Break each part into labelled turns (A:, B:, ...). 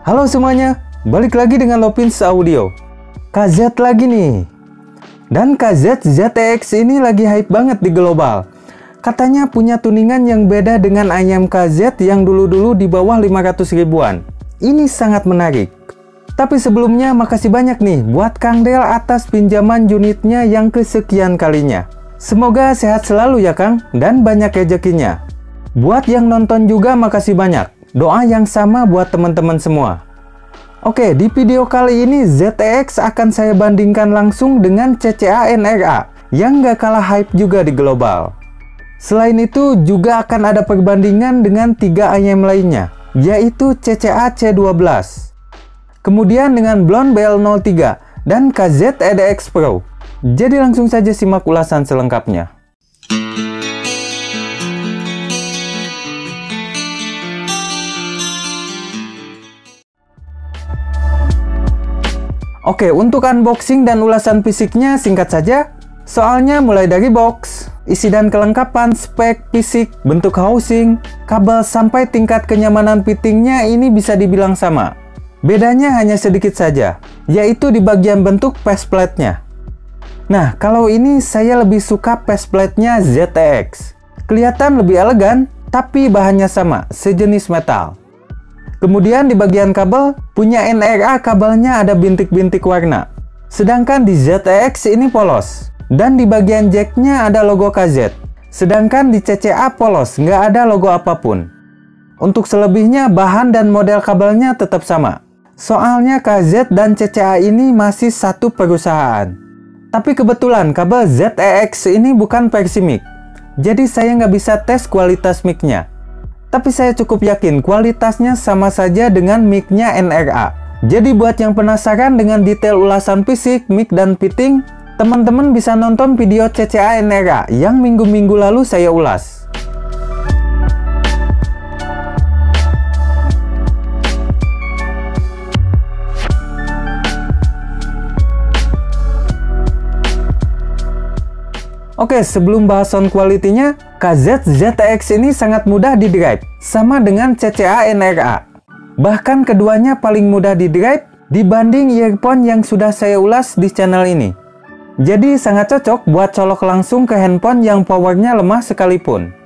A: Halo semuanya, balik lagi dengan Lopins Audio. KZ lagi nih. Dan KZ ZTX ini lagi hype banget di global. Katanya punya tuningan yang beda dengan ayam KZ yang dulu-dulu di bawah 500 ribuan. Ini sangat menarik. Tapi sebelumnya makasih banyak nih buat Kang Del atas pinjaman unitnya yang kesekian kalinya. Semoga sehat selalu ya Kang, dan banyak rezekinya. Buat yang nonton juga makasih banyak. Doa yang sama buat teman-teman semua. Oke, di video kali ini ZTX akan saya bandingkan langsung dengan CCA NRA yang gak kalah hype juga di global. Selain itu juga akan ada perbandingan dengan 3 ayam lainnya, yaitu CCA C12. Kemudian dengan Blonde BL03 dan KZ EDX Pro. Jadi langsung saja simak ulasan selengkapnya. Oke, untuk unboxing dan ulasan fisiknya singkat saja. Soalnya mulai dari box, isi dan kelengkapan, spek, fisik, bentuk housing, kabel, sampai tingkat kenyamanan fittingnya ini bisa dibilang sama. Bedanya hanya sedikit saja, yaitu di bagian bentuk faceplate-nya. Nah, kalau ini saya lebih suka faceplate-nya ZTX. Kelihatan lebih elegan, tapi bahannya sama, sejenis metal. Kemudian di bagian kabel, punya NRA kabelnya ada bintik-bintik warna. Sedangkan di ZTX ini polos. Dan di bagian jacknya ada logo KZ. Sedangkan di CCA polos, nggak ada logo apapun. Untuk selebihnya, bahan dan model kabelnya tetap sama. Soalnya KZ dan CCA ini masih satu perusahaan. Tapi kebetulan kabel ZTX ini bukan versi mic. Jadi saya nggak bisa tes kualitas mic-nya. Tapi saya cukup yakin kualitasnya sama saja dengan mic-nya NRA. Jadi buat yang penasaran dengan detail ulasan fisik, mic, dan fitting, teman-teman bisa nonton video CCA NRA yang minggu-minggu lalu saya ulas. Oke, sebelum bahas sound quality-nya, KZ ZTX ini sangat mudah di-drive, sama dengan CCA NRA. Bahkan keduanya paling mudah di-drive dibanding earphone yang sudah saya ulas di channel ini. Jadi sangat cocok buat colok langsung ke handphone yang powernya lemah sekalipun.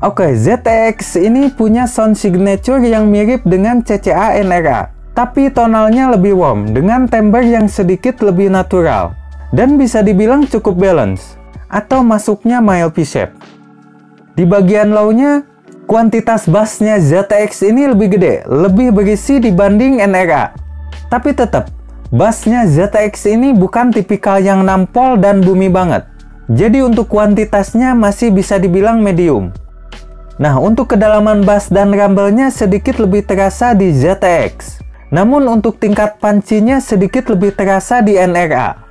A: Oke, ZTX ini punya sound signature yang mirip dengan CCA NRA, tapi tonalnya lebih warm dengan timbre yang sedikit lebih natural, dan bisa dibilang cukup balance, atau masuknya mild V-shape. Di bagian low-nya, kuantitas bassnya ZTX ini lebih gede, lebih berisi dibanding NRA. Tapi tetap, bassnya ZTX ini bukan tipikal yang nampol dan bumi banget. Jadi untuk kuantitasnya masih bisa dibilang medium. Nah, untuk kedalaman bass dan rumble-nya sedikit lebih terasa di ZTX. Namun untuk tingkat punch-nya sedikit lebih terasa di NRA.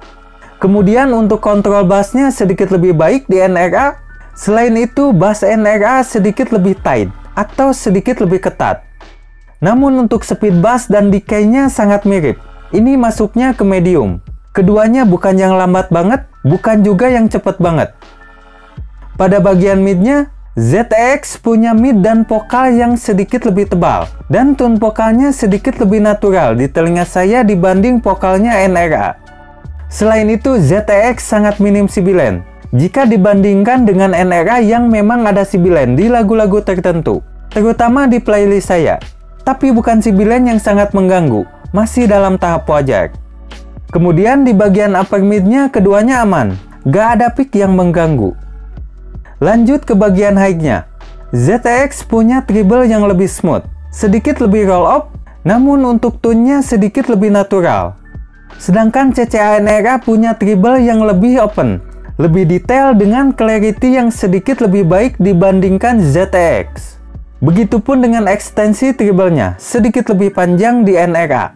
A: Kemudian untuk kontrol bassnya sedikit lebih baik di NRA. Selain itu, bass NRA sedikit lebih tight atau sedikit lebih ketat. Namun untuk speed bass dan decay-nya sangat mirip. Ini masuknya ke medium. Keduanya bukan yang lambat banget, bukan juga yang cepat banget. Pada bagian mid-nya, ZTX punya mid dan vokal yang sedikit lebih tebal. Dan tone vokalnya sedikit lebih natural di telinga saya dibanding vokalnya NRA. Selain itu, ZTX sangat minim sibilan jika dibandingkan dengan NRA yang memang ada sibilan di lagu-lagu tertentu, terutama di playlist saya. Tapi bukan sibilan yang sangat mengganggu, masih dalam tahap wajar. Kemudian di bagian upper mid-nya keduanya aman, gak ada peak yang mengganggu. Lanjut ke bagian high-nya. ZTX punya treble yang lebih smooth, sedikit lebih roll up, namun untuk tone-nya sedikit lebih natural. Sedangkan CCA NRA punya treble yang lebih open, lebih detail dengan clarity yang sedikit lebih baik dibandingkan ZTX. Begitupun dengan ekstensi treble-nya, sedikit lebih panjang di NRA.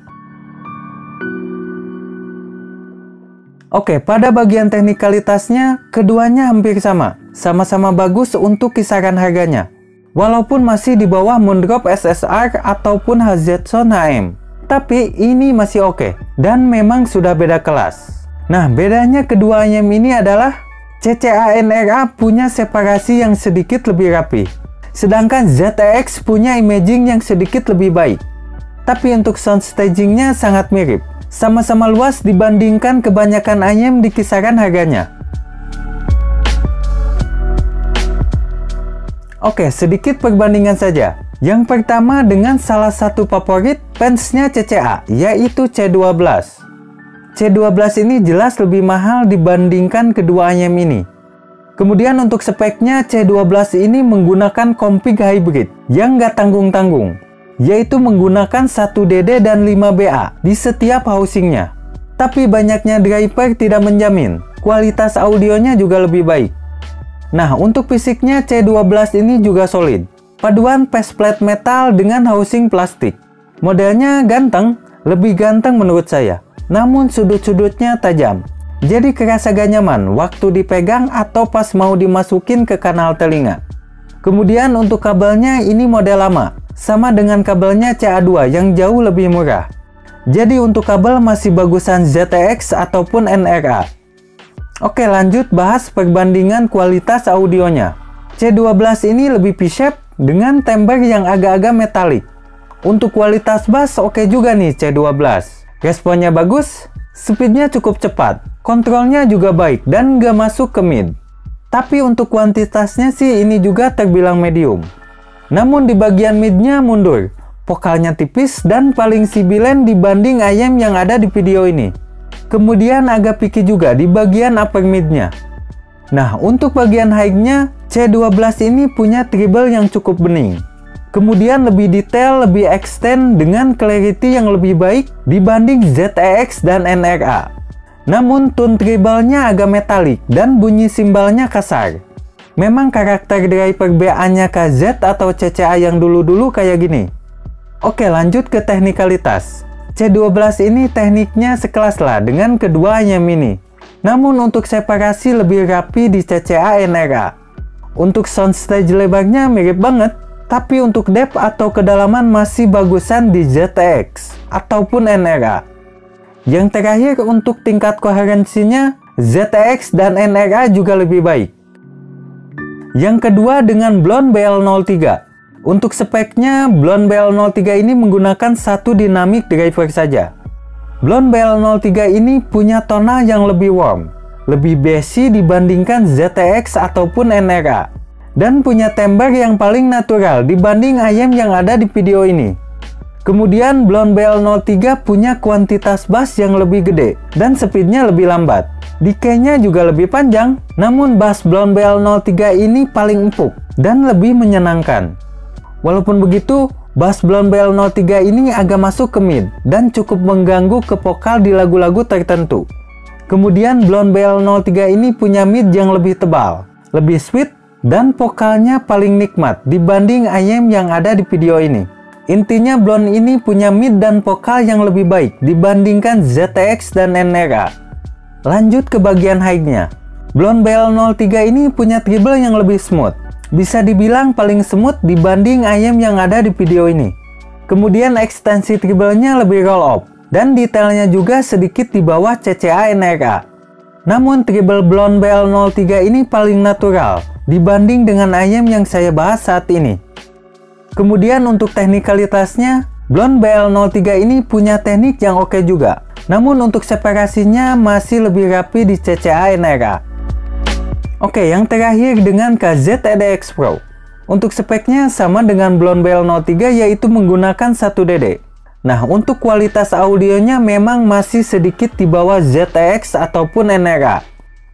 A: Oke, pada bagian teknikalitasnya, keduanya hampir sama. Sama-sama bagus untuk kisaran harganya. Walaupun masih di bawah Moondrop SSR ataupun HZ-Sound HM. Tapi ini masih oke, dan memang sudah beda kelas. Nah, bedanya kedua ayam ini adalah CCA NRA punya separasi yang sedikit lebih rapi. Sedangkan ZTX punya imaging yang sedikit lebih baik. Tapi untuk sound stagingnya sangat mirip. Sama-sama luas dibandingkan kebanyakan IEM di kisaran harganya. Oke, sedikit perbandingan saja. Yang pertama dengan salah satu favorit fansnya CCA, yaitu C12. C12 ini jelas lebih mahal dibandingkan kedua IEM ini. Kemudian untuk speknya, C12 ini menggunakan config hybrid yang nggak tanggung-tanggung, yaitu menggunakan 1DD dan 5BA di setiap housingnya. Tapi banyaknya driver tidak menjamin kualitas audionya juga lebih baik. Nah, untuk fisiknya C12 ini juga solid. Paduan faceplate metal dengan housing plastik. Modelnya ganteng, lebih ganteng menurut saya. Namun sudut-sudutnya tajam. Jadi kerasa gak nyaman waktu dipegang atau pas mau dimasukin ke kanal telinga. Kemudian untuk kabelnya ini model lama. Sama dengan kabelnya CA2 yang jauh lebih murah. Jadi untuk kabel masih bagusan ZTX ataupun NRA. Oke, lanjut bahas perbandingan kualitas audionya. C12 ini lebih V-shape dengan timbre yang agak-agak metalik. Untuk kualitas bass oke juga nih C12. Responnya bagus, speednya cukup cepat, kontrolnya juga baik dan gak masuk ke mid. Tapi untuk kuantitasnya sih ini juga terbilang medium. Namun di bagian midnya mundur, vokalnya tipis dan paling sibilen dibanding IEM yang ada di video ini. Kemudian agak picky juga di bagian upper midnya. Nah, untuk bagian high-nya, C12 ini punya treble yang cukup bening. Kemudian lebih detail, lebih extend dengan clarity yang lebih baik dibanding ZTX dan NRA. Namun tone treble-nya agak metalik dan bunyi simbalnya kasar. Memang karakter driver BA-nya KZ atau CCA yang dulu-dulu kayak gini. Oke, lanjut ke teknikalitas. C12 ini tekniknya sekelas lah dengan kedua IEM ini. Namun untuk separasi lebih rapi di CCA NRA. Untuk soundstage lebarnya mirip banget. Tapi untuk depth atau kedalaman masih bagusan di ZTX ataupun NRA. Yang terakhir untuk tingkat koherensinya, ZTX dan NRA juga lebih baik. Yang kedua dengan Blonde BL03. Untuk speknya, Blonde BL03 ini menggunakan satu dynamic driver saja. Blonde BL03 ini punya tonal yang lebih warm, lebih bassy dibandingkan ZTX ataupun NRA. Dan punya timbre yang paling natural dibanding IEM yang ada di video ini. Kemudian Blonde BL03 punya kuantitas bass yang lebih gede dan speednya lebih lambat. Decay-nya juga lebih panjang, namun bass Blonde BL03 ini paling empuk dan lebih menyenangkan. Walaupun begitu, bass Blonde BL03 ini agak masuk ke mid dan cukup mengganggu ke vokal di lagu-lagu tertentu. Kemudian Blonde BL03 ini punya mid yang lebih tebal, lebih sweet, dan vokalnya paling nikmat dibanding IEM yang ada di video ini. Intinya Blonde ini punya mid dan vokal yang lebih baik dibandingkan ZTX dan NRA. Lanjut ke bagian high-nya. Blonde BL03 ini punya treble yang lebih smooth. Bisa dibilang paling smooth dibanding IEM yang ada di video ini. Kemudian ekstensi treble-nya lebih roll off dan detailnya juga sedikit di bawah CCA NRA. Namun treble Blonde BL03 ini paling natural dibanding dengan IEM yang saya bahas saat ini. Kemudian untuk teknikalitasnya, Blonde BL03 ini punya teknik yang oke juga. Namun untuk separasinya masih lebih rapi di CCA NRA. Oke, yang terakhir dengan KZ EDX Pro. Untuk speknya sama dengan Blonde BL03 yaitu menggunakan 1DD. Nah, untuk kualitas audionya memang masih sedikit di bawah ZTX ataupun NRA.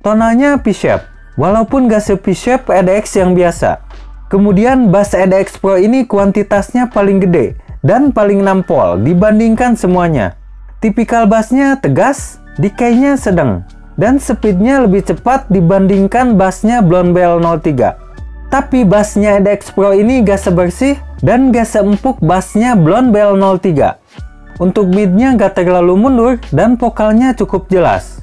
A: Tonalnya V-shape. Walaupun gak se-V-shape EDX yang biasa. Kemudian bass EDX Pro ini kuantitasnya paling gede dan paling nampol dibandingkan semuanya. Tipikal bassnya tegas, decay-nya sedang, dan speednya lebih cepat dibandingkan bassnya Blonde BL03. Tapi bassnya EDX Pro ini gak sebersih dan gak seempuk bassnya Blonde BL03. Untuk midnya gak terlalu mundur dan vokalnya cukup jelas.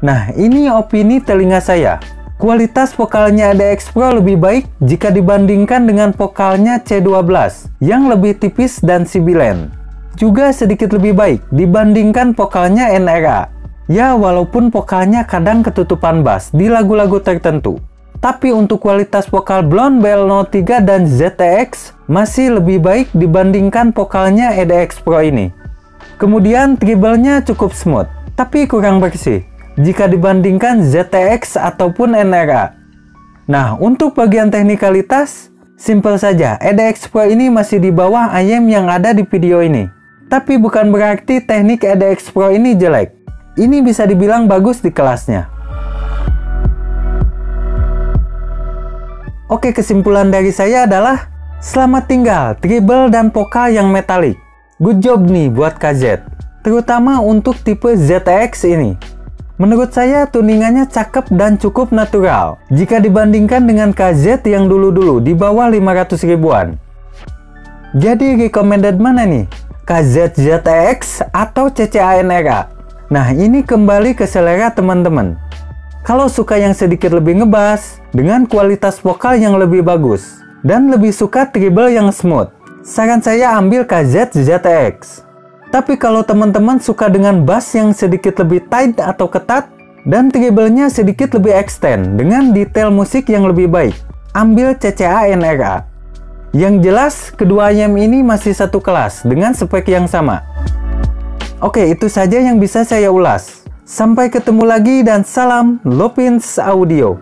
A: Nah, ini opini telinga saya. Kualitas vokalnya EDX Pro lebih baik jika dibandingkan dengan vokalnya C12 yang lebih tipis dan sibilen. Juga sedikit lebih baik dibandingkan vokalnya NRA. Ya, walaupun vokalnya kadang ketutupan bass di lagu-lagu tertentu. Tapi untuk kualitas vokal Blonde BL03 dan ZTX masih lebih baik dibandingkan vokalnya EDX Pro ini. Kemudian treble-nya cukup smooth, tapi kurang bersih jika dibandingkan ZTX ataupun NRA. Nah, untuk bagian teknikalitas, simple saja, EDX Pro ini masih di bawah IM yang ada di video ini. Tapi bukan berarti teknik EDX Pro ini jelek. Ini bisa dibilang bagus di kelasnya. Oke, kesimpulan dari saya adalah selamat tinggal treble dan vokal yang metalik. Good job nih buat KZ, terutama untuk tipe ZTX ini. Menurut saya tuningannya cakep dan cukup natural jika dibandingkan dengan KZ yang dulu-dulu di bawah 500 ribuan. Jadi recommended mana nih? KZ ZTX atau CCA NRA? Nah, ini kembali ke selera teman-teman. Kalau suka yang sedikit lebih ngebass, dengan kualitas vokal yang lebih bagus, dan lebih suka treble yang smooth, saran saya ambil KZ ZTX. Tapi kalau teman-teman suka dengan bass yang sedikit lebih tight atau ketat, dan treble-nya sedikit lebih extend dengan detail musik yang lebih baik, ambil CCA NRA. Yang jelas, kedua IM ini masih satu kelas dengan spek yang sama. Oke, itu saja yang bisa saya ulas. Sampai ketemu lagi dan salam Lopins Audio.